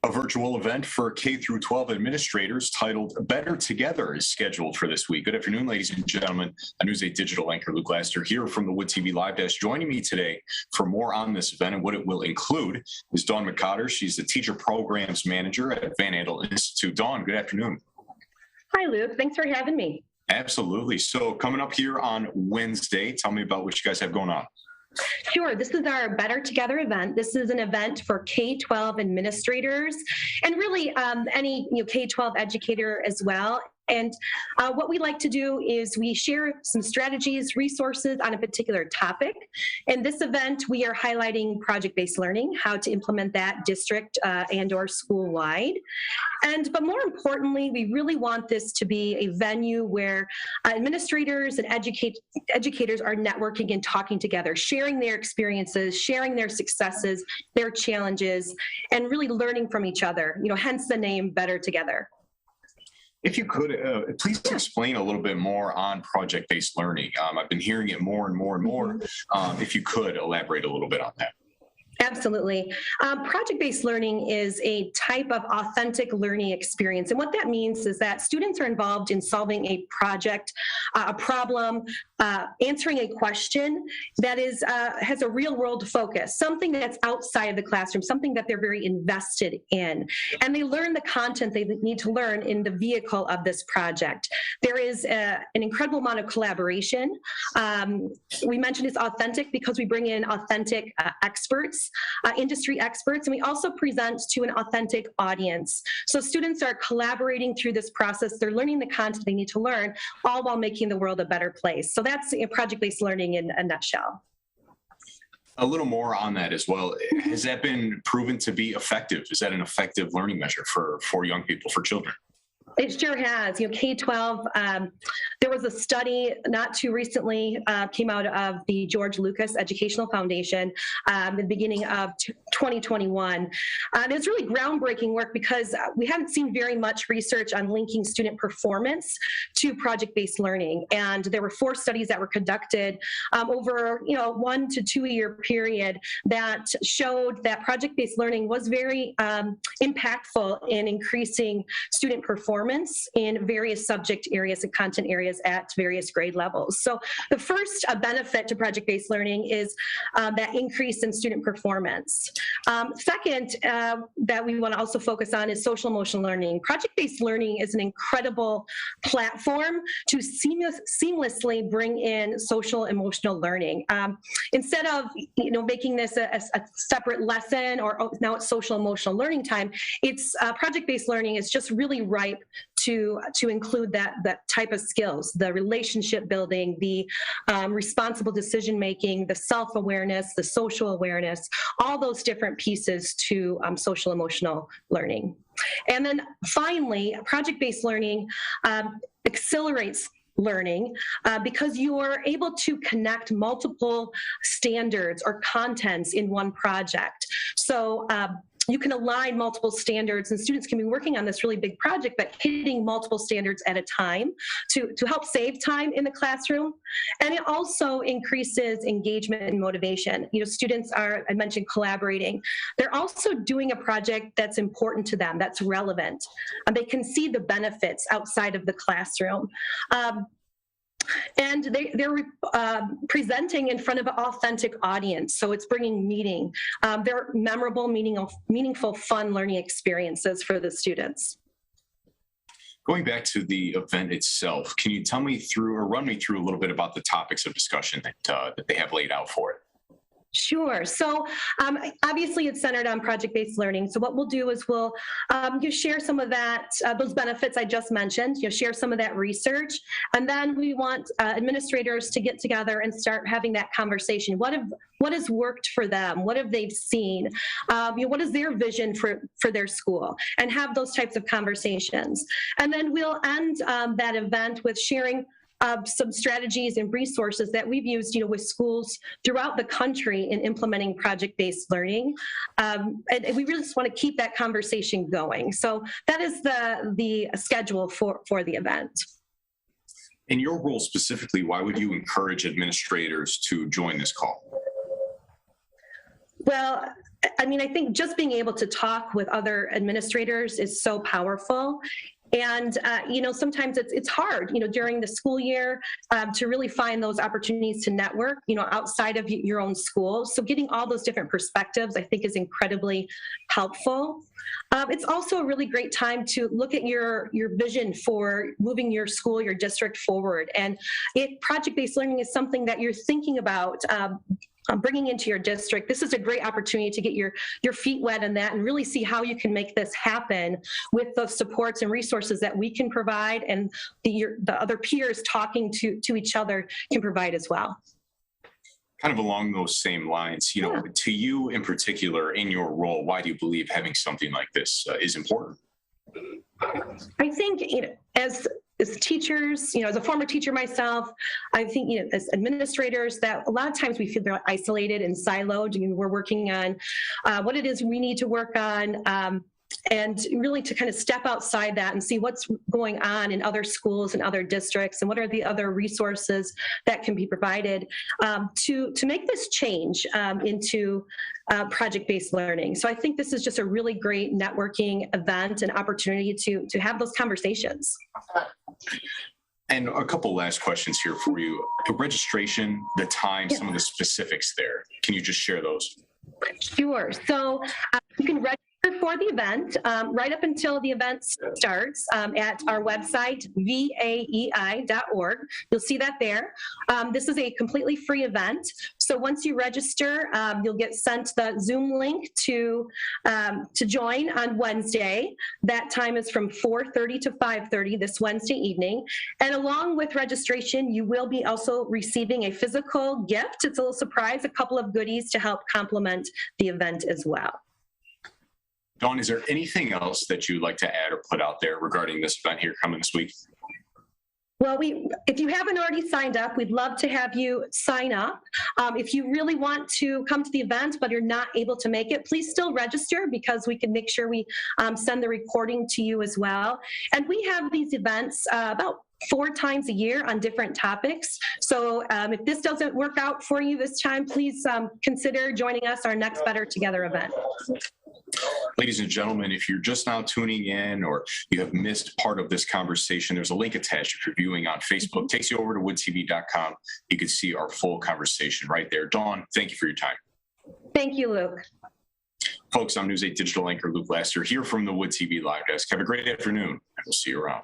A virtual event for K through 12 administrators titled Better Together is scheduled for this week. Good afternoon, ladies and gentlemen. News 8 digital anchor Luke Laster here from the Wood TV Live Desk. Joining me today for more on this event and what it will include is Dawn McCotter. She's the Teacher Programs Manager at Andel Institute. Dawn, good afternoon. Hi, Luke. Thanks for having me. Absolutely. So coming up here on Wednesday, tell me about what you guys have going on. Sure. This is our Better Together event. This is an event for K-12 administrators and really any K-12 educator as well. And what we like to do is we share some strategies, resources on a particular topic. In this event, we are highlighting project-based learning, how to implement that district and or school-wide. But more importantly, we really want this to be a venue where administrators and educators are networking and talking together, sharing their experiences, sharing their successes, their challenges, and really learning from each other, hence the name Better Together. If you could, please explain a little bit more on project-based learning. I've been hearing it more and more and more. If you could elaborate a little bit on that. Absolutely. Project-based learning is a type of authentic learning experience. And what that means is that students are involved in solving a project, a problem, answering a question that has a real-world focus, something that's outside of the classroom, something that they're very invested in. And they learn the content they need to learn in the vehicle of this project. There is an incredible amount of collaboration. We mentioned it's authentic because we bring in authentic experts, industry experts, and we also present to an authentic audience. So students are collaborating through this process. They're learning the content they need to learn, all while making the world a better place. So that's project-based learning in a nutshell. A little more on that as well. Has that been proven to be effective? Is that an effective learning measure for young people, for children? It sure has. K-12, there was a study not too recently came out of the George Lucas Educational Foundation in the beginning of 2021. And it's really groundbreaking work because we haven't seen very much research on linking student performance to project-based learning. And there were 4 studies that were conducted over 1 to 2 year period that showed that project-based learning was very impactful in increasing student performance in various subject areas and content areas at various grade levels. So the first benefit to project-based learning is that increase in student performance. Second, that we want to also focus on is social emotional learning. Project-based learning is an incredible platform to seamlessly bring in social emotional learning. Instead of making this a separate lesson or now it's social emotional learning time, it's project-based learning is just really ripe to include that type of skills, the relationship building, the responsible decision making, the self-awareness, the social awareness, all those different pieces to social emotional learning. And then finally, project-based learning accelerates learning because you are able to connect multiple standards or contents in one project. So you can align multiple standards and students can be working on this really big project, but hitting multiple standards at a time to help save time in the classroom. And it also increases engagement and motivation. Students are, I mentioned, collaborating. They're also doing a project that's important to them, that's relevant. They can see the benefits outside of the classroom. And they're presenting in front of an authentic audience, so it's bringing meaning. They're memorable, meaningful, fun learning experiences for the students. Going back to the event itself, can you tell me through or run me through a little bit about the topics of discussion that they have laid out for it? Sure. So obviously it's centered on project-based learning. So what we'll do is we'll share some of that, those benefits I just mentioned, share some of that research. And then we want administrators to get together and start having that conversation. What has worked for them? What have they seen? What is their vision for their school? And have those types of conversations. And then we'll end that event with sharing some strategies and resources that we've used, with schools throughout the country in implementing project-based learning. And we really just want to keep that conversation going. So that is the schedule for the event. In your role specifically, why would you encourage administrators to join this call? Well, I mean, I think just being able to talk with other administrators is so powerful. And, sometimes it's hard, during the school year to really find those opportunities to network, outside of your own school. So getting all those different perspectives, I think, is incredibly helpful. It's also a really great time to look at your vision for moving your school, your district forward. And if project-based learning is something that you're thinking about, bringing into your district, this is a great opportunity to get your feet wet in that and really see how you can make this happen with the supports and resources that we can provide and the other peers talking to each other can provide as well. Kind of along those same lines, to you in particular, in your role, why do you believe having something like this is important? I think, as teachers, as a former teacher myself, I think, as administrators, that a lot of times we feel they're isolated and siloed. We're working on what it is we need to work on, and really to kind of step outside that and see what's going on in other schools and other districts, and what are the other resources that can be provided to make this change into project-based learning. So I think this is just a really great networking event and opportunity to have those conversations. And a couple last questions here for you. The registration, the time, some of the specifics there. Can you just share those? Sure. So you can register for the event right up until the event starts at our website, vaei.org. You'll see that there. This is a completely free event. So once you register, you'll get sent the Zoom link to join on Wednesday. That time is from 4:30 to 5:30 this Wednesday evening. And along with registration, you will be also receiving a physical gift. It's a little surprise, a couple of goodies to help complement the event as well. Dawn, is there anything else that you'd like to add or put out there regarding this event here coming this week? Well, if you haven't already signed up, we'd love to have you sign up. If you really want to come to the event, but you're not able to make it, please still register, because we can make sure we send the recording to you as well. And we have these events about 4 times a year on different topics. So if this doesn't work out for you this time, please consider joining us our next Better Together event. Ladies and gentlemen, if you're just now tuning in or you have missed part of this conversation, there's a link attached if you're viewing on Facebook. It takes you over to woodtv.com. You can see our full conversation right there. Dawn, thank you for your time. Thank you, Luke. Folks, I'm News 8 digital anchor Luke Laster here from the Wood TV Live Desk. Have a great afternoon, and we'll see you around.